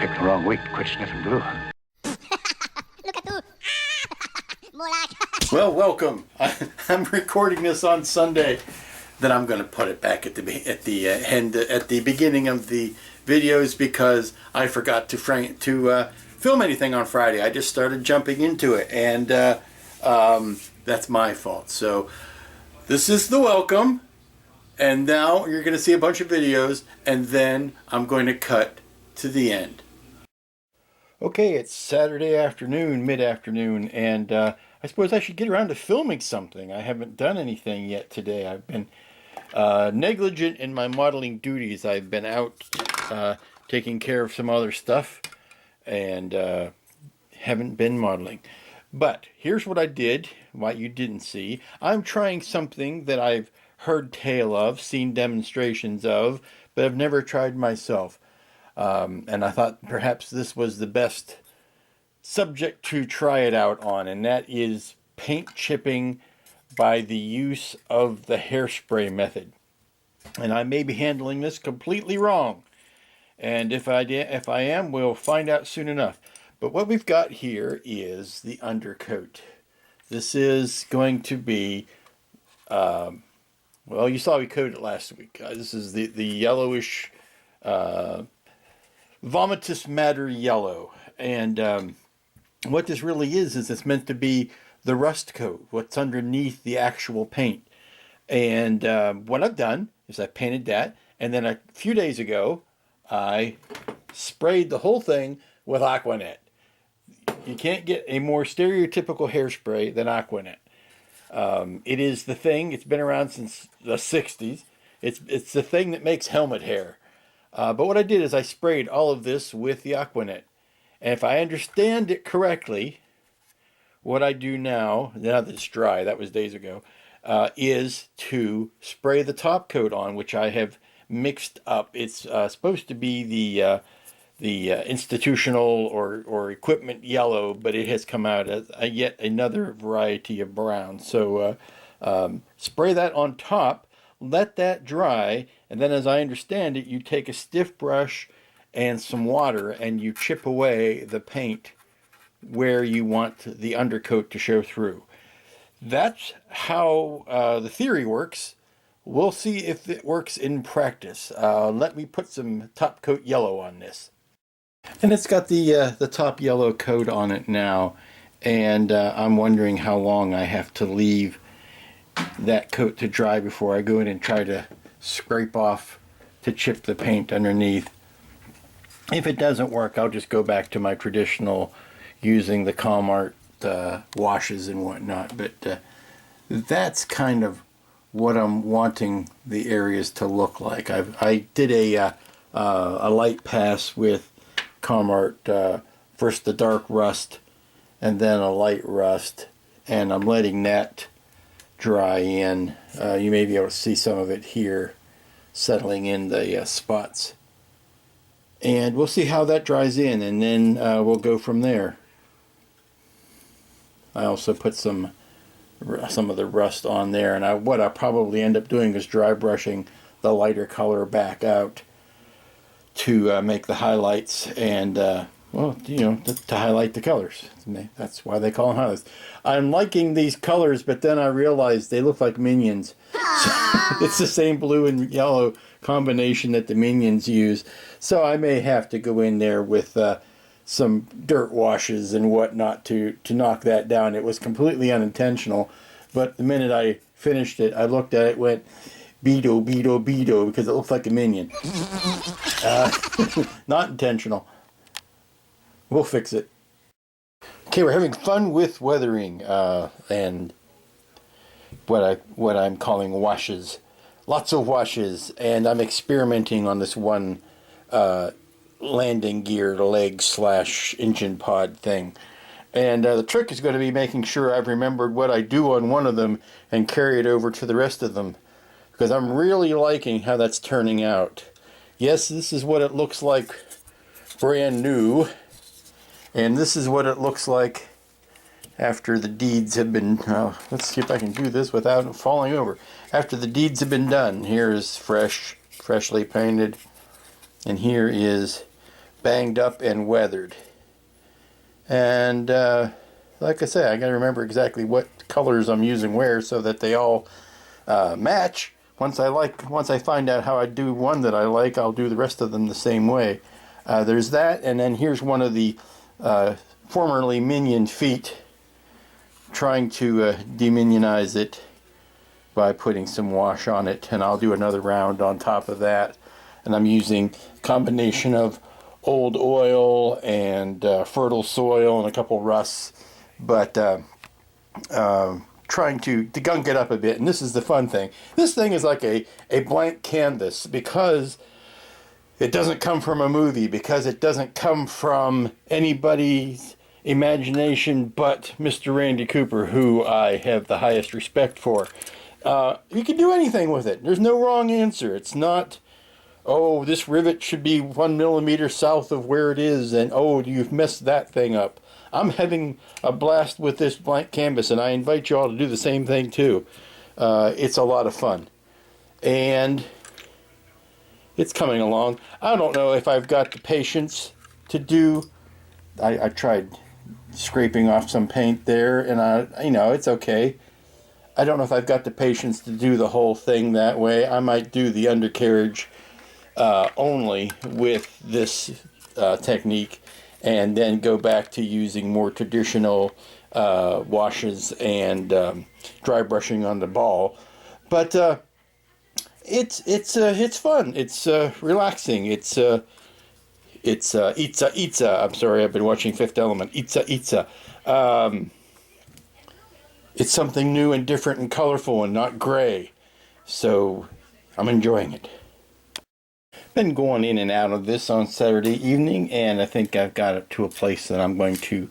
picked the wrong week to quit sniffing glue. Look at you. More like. Well, welcome. I'm recording this on Sunday. Then I'm going to put it back at the beginning of the videos because I forgot to film anything on Friday. I just started jumping into it, and that's my fault. So this is the welcome, and now you're going to see a bunch of videos, and then I'm going to cut to the end. Okay, it's Saturday afternoon, mid-afternoon, and I suppose I should get around to filming something. I haven't done anything yet today. I've been negligent in my modeling duties. I've been out taking care of some other stuff and haven't been modeling. But here's what I did, what you didn't see. I'm trying something that I've heard tale of, seen demonstrations of, but I've never tried myself. And I thought perhaps this was the best subject to try it out on, and that is paint chipping by the use of the hairspray method. And I may be handling this completely wrong, and if I am, we'll find out soon enough. But what we've got here is the undercoat. This is going to be well, you saw me coat it last week. This is the yellowish vomitous matter yellow, and what this really is it's meant to be the rust coat, what's underneath the actual paint. And what I've done is I painted that, and then a few days ago I sprayed the whole thing with Aquanet. You can't get a more stereotypical hairspray than Aquanet. It is the thing. It's been around since the 60s. It's the thing that makes helmet hair. But what I did is I sprayed all of this with the Aquanet. And if I understand it correctly, what I do now that it's dry, that was days ago, is to spray the top coat on, which I have mixed up. It's supposed to be the institutional or equipment yellow, but it has come out as yet another variety of brown. So spray that on top, let that dry, and then as I understand it, you take a stiff brush and some water and you chip away the paint where you want the undercoat to show through. That's how the theory works. We'll see if it works in practice. Let me put some top coat yellow on this. And it's got the top yellow coat on it now, and I'm wondering how long I have to leave that coat to dry before I go in and try to scrape off to chip the paint underneath. If it doesn't work, I'll just go back to my traditional using the Calmart washes and whatnot. But that's kind of what I'm wanting the areas to look like. I did a light pass with Calmart, first the dark rust and then a light rust, and I'm letting that dry in. You may be able to see some of it here settling in the spots, and we'll see how that dries in, and then we'll go from there. I also put some of the rust on there, and what I'll probably end up doing is dry brushing the lighter color back out to make the highlights, and well, you know, to highlight the colors. That's why they call them highlights. I'm liking these colors, but then I realized they look like minions. So it's the same blue and yellow combination that the minions use. So I may have to go in there with some dirt washes and whatnot to knock that down. It was completely unintentional, but the minute I finished it, I looked at it, went Beto, Beto, Beto, because it looks like a minion. Not intentional. We'll fix it. Okay, we're having fun with weathering and what I'm calling washes. Lots of washes, and I'm experimenting on this one landing gear leg / engine pod thing. And the trick is going to be making sure I've remembered what I do on one of them and carry it over to the rest of them, because I'm really liking how that's turning out. Yes, this is what it looks like brand new, and this is what it looks like after the deeds have been, let's see if I can do this without falling over. After the deeds have been done, here is freshly painted, and here is banged up and weathered. And like I say, I got to remember exactly what colors I'm using where so that they all match. Once I find out how I do one that I like, I'll do the rest of them the same way. There's that, and then here's one of the formerly minion feet, trying to deminionize it by putting some wash on it, and I'll do another round on top of that. And I'm using a combination of old oil and fertile soil and a couple rusts, but trying to gunk it up a bit. And this is the fun thing. This thing is like a blank canvas, because it doesn't come from a movie, because it doesn't come from anybody's imagination but Mr. Randy Cooper, who I have the highest respect for. You can do anything with it. There's no wrong answer. It's not, oh, this rivet should be 1 millimeter south of where it is, and oh, you've messed that thing up. I'm having a blast with this blank canvas, and I invite you all to do the same thing too. It's a lot of fun. And it's coming along. I don't know if I've got the patience to do. I tried scraping off some paint there, and it's okay. I don't know if I've got the patience to do the whole thing that way. I might do the undercarriage only with this technique, and then go back to using more traditional washes and dry brushing on the ball. But it's fun. It's relaxing. It's Itza. I'm sorry, I've been watching Fifth Element. Itza. It's something new and different and colorful and not gray. So I'm enjoying it. Been going in and out of this on Saturday evening, and I think I've got it to a place that I'm going to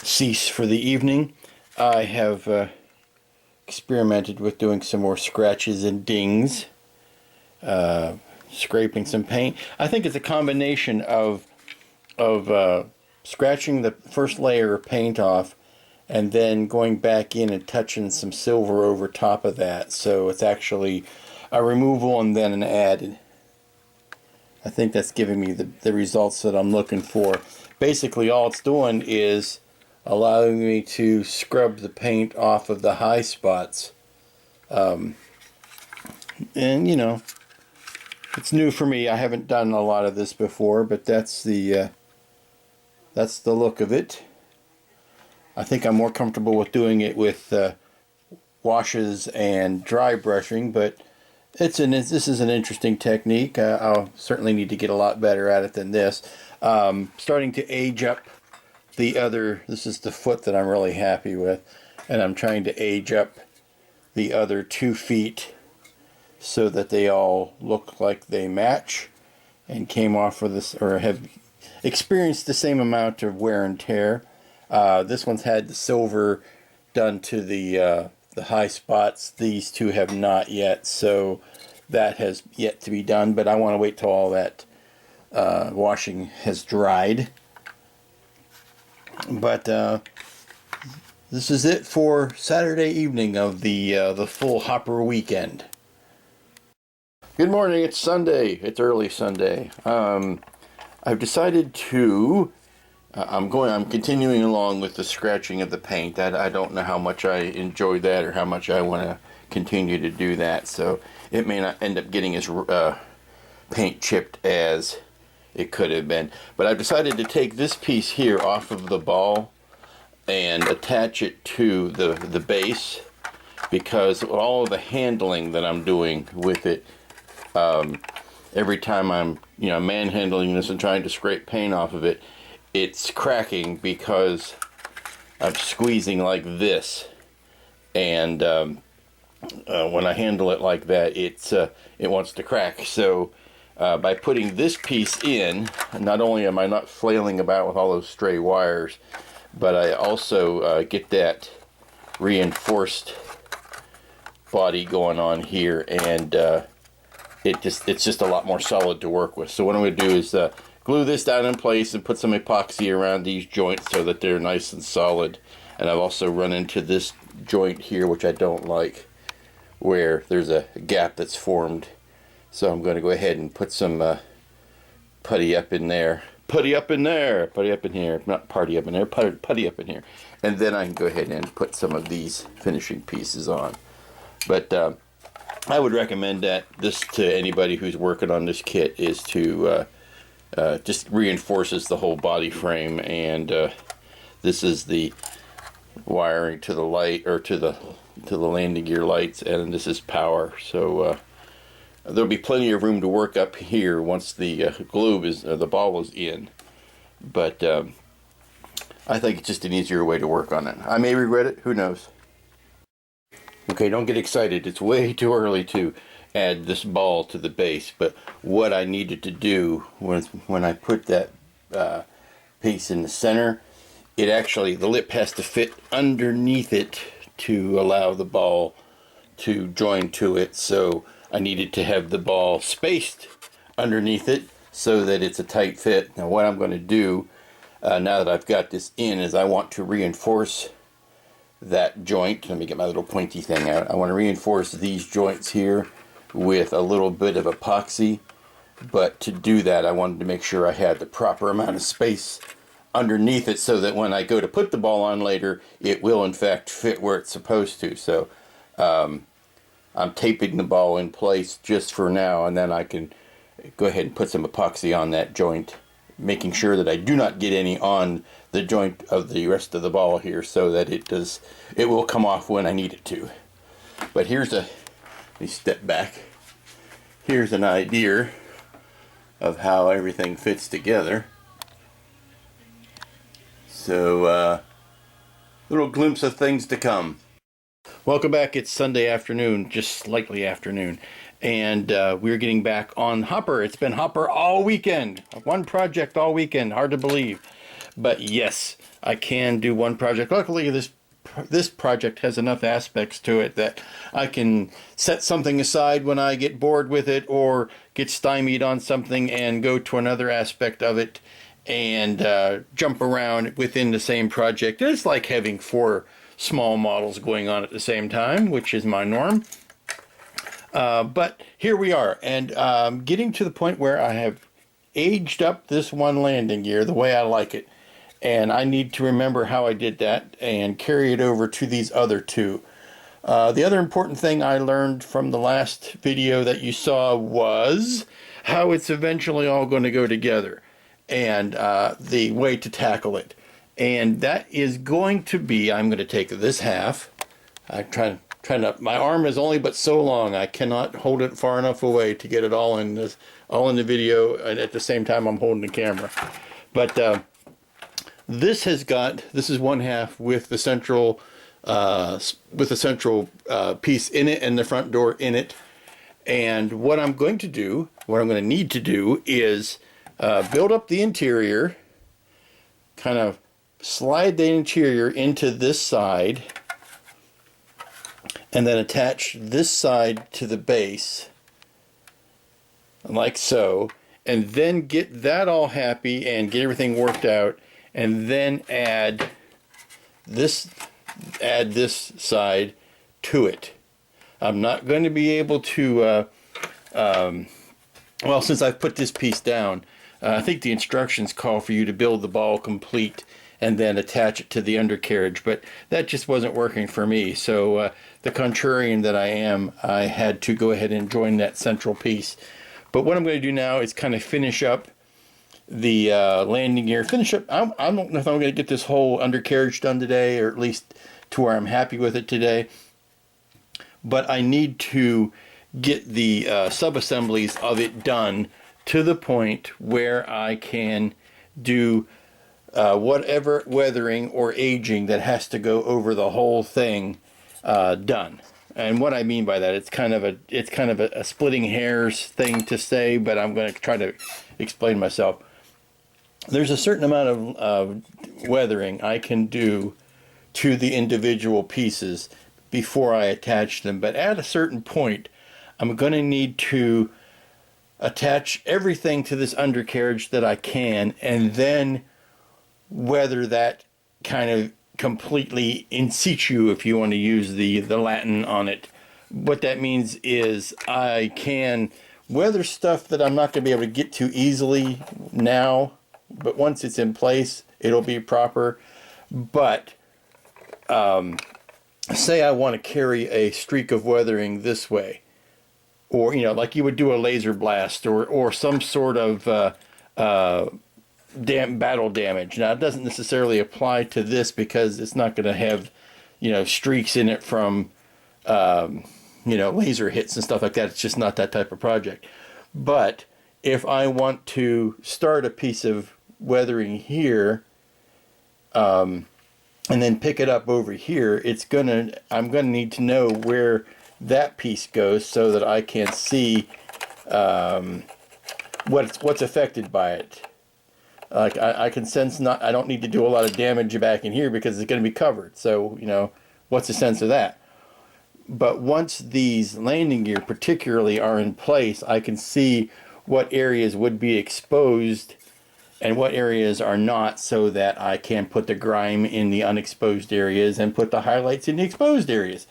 cease for the evening. I have experimented with doing some more scratches and dings, scraping some paint. I think it's a combination of scratching the first layer of paint off and then going back in and touching some silver over top of that. So it's actually a removal and then an added. I think that's giving me the results that I'm looking for. Basically, all it's doing is allowing me to scrub the paint off of the high spots. And, it's new for me. I haven't done a lot of this before, but that's the look of it. I think I'm more comfortable with doing it with washes and dry brushing, but this is an interesting technique. I'll certainly need to get a lot better at it than this. Starting to age up this is the foot that I'm really happy with, and I'm trying to age up the other 2 feet so that they all look like they match and came off of this, or have experienced the same amount of wear and tear. This one's had the silver done to the high spots. These two have not yet, so that has yet to be done, but I want to wait till all that washing has dried. But this is it for Saturday evening of the full Hopper weekend. Good morning, it's Sunday. It's early Sunday. I've decided to I'm continuing along with the scratching of the paint. I don't know how much I enjoy that or how much I want to continue to do that, so it may not end up getting as paint chipped as it could have been. But I've decided to take this piece here off of the ball and attach it to the base, because all of the handling that I'm doing with it, every time I'm manhandling this and trying to scrape paint off of it, it's cracking because I'm squeezing like this, and when I handle it like that, it wants to crack. So by putting this piece in, not only am I not flailing about with all those stray wires, but I also get that reinforced body going on here, and it's just a lot more solid to work with. So what I'm going to do is glue this down in place and put some epoxy around these joints so that they're nice and solid. And I've also run into this joint here, which I don't like, where there's a gap that's formed. So I'm going to go ahead and put some putty up in there. putty up in there, putty up in here, not party up in there, putty up in here. And then I can go ahead and put some of these finishing pieces on. But I would recommend that this to anybody who's working on this kit is to just reinforces the whole body frame. And this is the wiring to the light, or to the landing gear lights, and this is power. So there'll be plenty of room to work up here once the globe is, the ball is in. But I think it's just an easier way to work on it. I may regret it, who knows. Okay, don't get excited. It's way too early to add this ball to the base. But what I needed to do was, when I put that piece in the center, it actually, the lip has to fit underneath it to allow the ball to join to it. So I needed to have the ball spaced underneath it so that it's a tight fit. Now what I'm going to do, now that I've got this in, is I want to reinforce that joint. Let me get my little pointy thing out. I want to reinforce these joints here with a little bit of epoxy. But to do that, I wanted to make sure I had the proper amount of space underneath it so that when I go to put the ball on later, it will in fact fit where it's supposed to. So I'm taping the ball in place just for now, and then I can go ahead and put some epoxy on that joint, making sure that I do not get any on the joint of the rest of the ball here, so that it will come off when I need it to. But here's let me step back. Here's an idea of how everything fits together. So, little glimpse of things to come. Welcome back. It's Sunday afternoon, just slightly afternoon, and we're getting back on Hopper. It's been Hopper all weekend. One project all weekend. Hard to believe, but yes, I can do one project. Luckily, this project has enough aspects to it that I can set something aside when I get bored with it or get stymied on something and go to another aspect of it and jump around within the same project. It's like having 4 small models going on at the same time, which is my norm. But here we are, and getting to the point where I have aged up this one landing gear the way I like it. And I need to remember how I did that and carry it over to these other 2. The other important thing I learned from the last video that you saw was how it's eventually all going to go together, and the way to tackle it. And that is going to be, I'm going to take this half. I'm trying to, my arm is only but so long. I cannot hold it far enough away to get it all in the video, and at the same time I'm holding the camera. But this is one half with the central piece in it and the front door in it. And what I'm going to need to do is build up the interior, kind of slide the interior into this side, and then attach this side to the base, like so, and then get that all happy and get everything worked out, and then add this side to it. I'm not going to be able to, well, since I've put this piece down, I think the instructions call for you to build the ball complete and then attach it to the undercarriage, but that just wasn't working for me. So the contrarian that I am, I had to go ahead and join that central piece. But what I'm going to do now is kind of finish up the landing gear. I don't know if I'm going to get this whole undercarriage done today, or at least to where I'm happy with it today. But I need to get the sub-assemblies of it done to the point where I can do whatever weathering or aging that has to go over the whole thing done. And what I mean by that, it's kind of a splitting hairs thing to say, but I'm going to try to explain myself. There's a certain amount of weathering I can do to the individual pieces before I attach them, but at a certain point I'm going to need to attach everything to this undercarriage that I can, and then weather that kind of completely in situ, if you want to use the Latin on it. What that means is I can weather stuff that I'm not going to be able to get to easily now but once it's in place, it'll be proper. But say I want to carry a streak of weathering this way, or like you would do a laser blast, or some sort of battle damage. Now, it doesn't necessarily apply to this because it's not going to have streaks in it from laser hits and stuff like that. It's just not that type of project. But if I want to start a piece of weathering here, and then pick it up over here, I'm gonna need to know where that piece goes so that I can see what's affected by it. Like I can sense I don't need to do a lot of damage back in here because it's going to be covered. So what's the sense of that? But once these landing gear particularly are in place, I can see what areas would be exposed and what areas are not, so that I can put the grime in the unexposed areas and put the highlights in the exposed areas.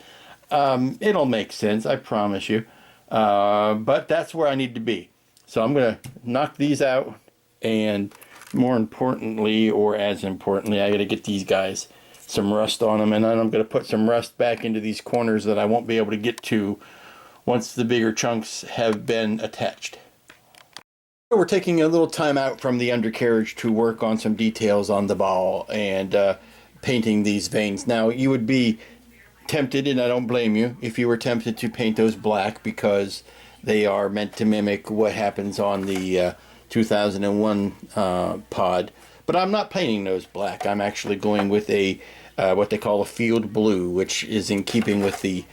It'll make sense, I promise you. But that's where I need to be. So I'm going to knock these out, and more importantly, or as importantly, I got to get these guys some rust on them, and then I'm going to put some rust back into these corners that I won't be able to get to once the bigger chunks have been attached. We're taking a little time out from the undercarriage to work on some details on the ball and painting these veins. Now, you would be tempted, and I don't blame you, if you were tempted to paint those black because they are meant to mimic what happens on the 2001 pod. But I'm not painting those black. I'm actually going with a what they call a field blue, which is in keeping with the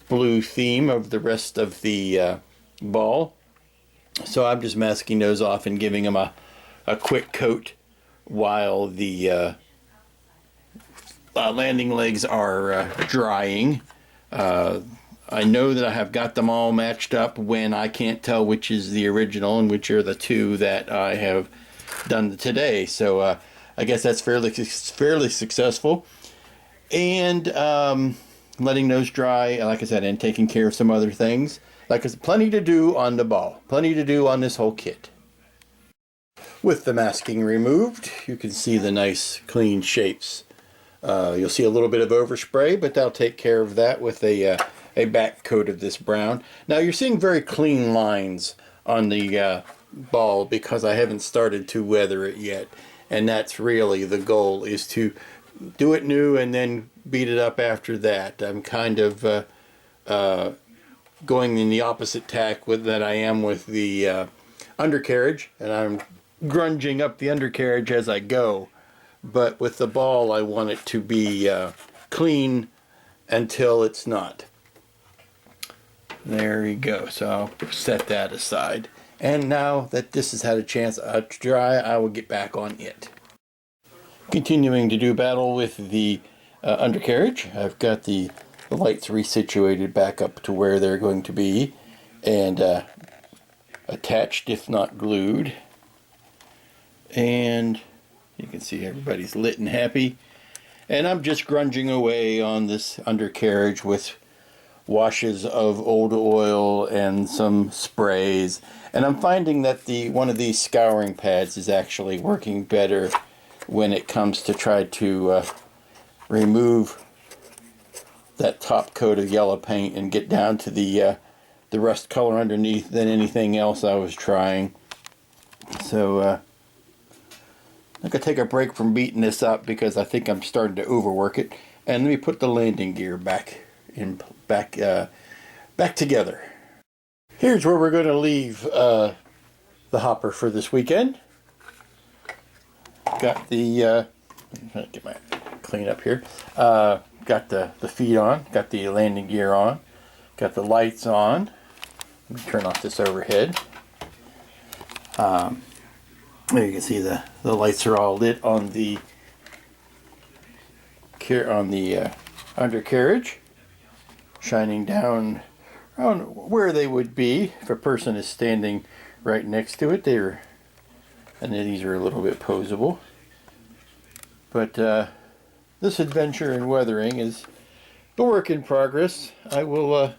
blue theme of the rest of the ball. So I'm just masking those off and giving them a quick coat while the landing legs are drying. I know that I have got them all matched up when I can't tell which is the original and which are the two that I have done today. So I guess that's fairly successful. And letting those dry, like I said, and taking care of some other things. Like I said, plenty to do on the ball. Plenty to do on this whole kit. With the masking removed, you can see the nice clean shapes. You'll see a little bit of overspray, but that'll take care of that with a back coat of this brown. Now you're seeing very clean lines on the ball because I haven't started to weather it yet. And that's really the goal, is to do it new and then beat it up after that. I'm kind of going in the opposite tack that I am with the undercarriage, and I'm grunging up the undercarriage as I go. But with the ball, I want it to be clean until it's not. There you go. So I'll set that aside. And now that this has had a chance to dry, I will get back on it. Continuing to do battle with the undercarriage, I've got the lights resituated back up to where they're going to be and attached, if not glued. And you can see everybody's lit and happy. And I'm just grunging away on this undercarriage with washes of old oil and some sprays. And I'm finding that one of these scouring pads is actually working better when it comes to try to remove that top coat of yellow paint and get down to the rust color underneath than anything else I was trying. So I'm going to take a break from beating this up because I think I'm starting to overwork it. And let me put the landing gear back together. Here's where we're going to leave the hopper for this weekend. Got the get my clean up here. Got the feet on, got the landing gear on, got the lights on. Let me turn off this overhead. There you can see the lights are all lit on the undercarriage, shining down on where they would be if a person is standing right next to it. And then these are a little bit posable. But this adventure in weathering is a work in progress. I will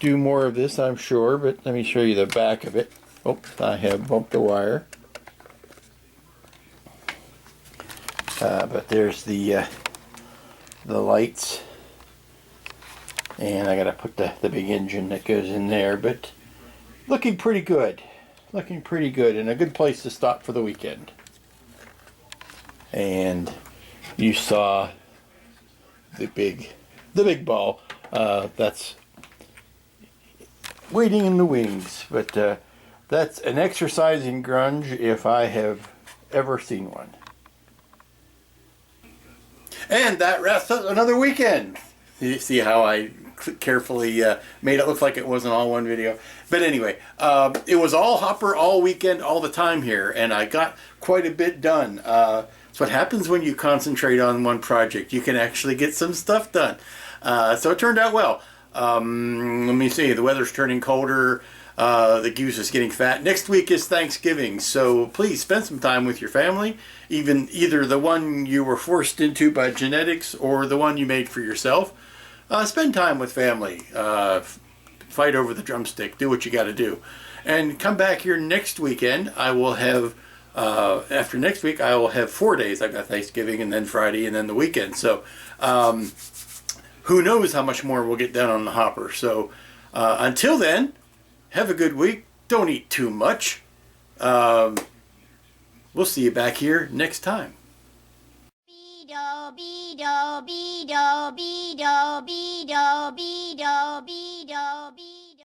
do more of this, I'm sure, but let me show you the back of it. Oops, I have bumped the wire. But there's the lights. And I gotta put the big engine that goes in there, but looking pretty good. Looking pretty good, and a good place to stop for the weekend. And you saw the big ball. That's waiting in the wings, but that's an exercising grunge if I have ever seen one. And that wraps up another weekend. You see how I carefully made it look like it wasn't all one video. But anyway, it was all hopper all weekend, all the time here, and I got quite a bit done. It's what happens when you concentrate on one project. You can actually get some stuff done. So it turned out well. Let me see, the weather's turning colder. The goose is getting fat. Next week is Thanksgiving, so please spend some time with your family, either the one you were forced into by genetics or the one you made for yourself. Spend time with family. Fight over the drumstick. Do what you got to do. And come back here next weekend. I will have, after next week, I will have 4 days. I've got Thanksgiving and then Friday and then the weekend. So who knows how much more we'll get done on the hopper. So until then, have a good week. Don't eat too much. We'll see you back here next time. Be do, be do, be do, be do, be do, be do, be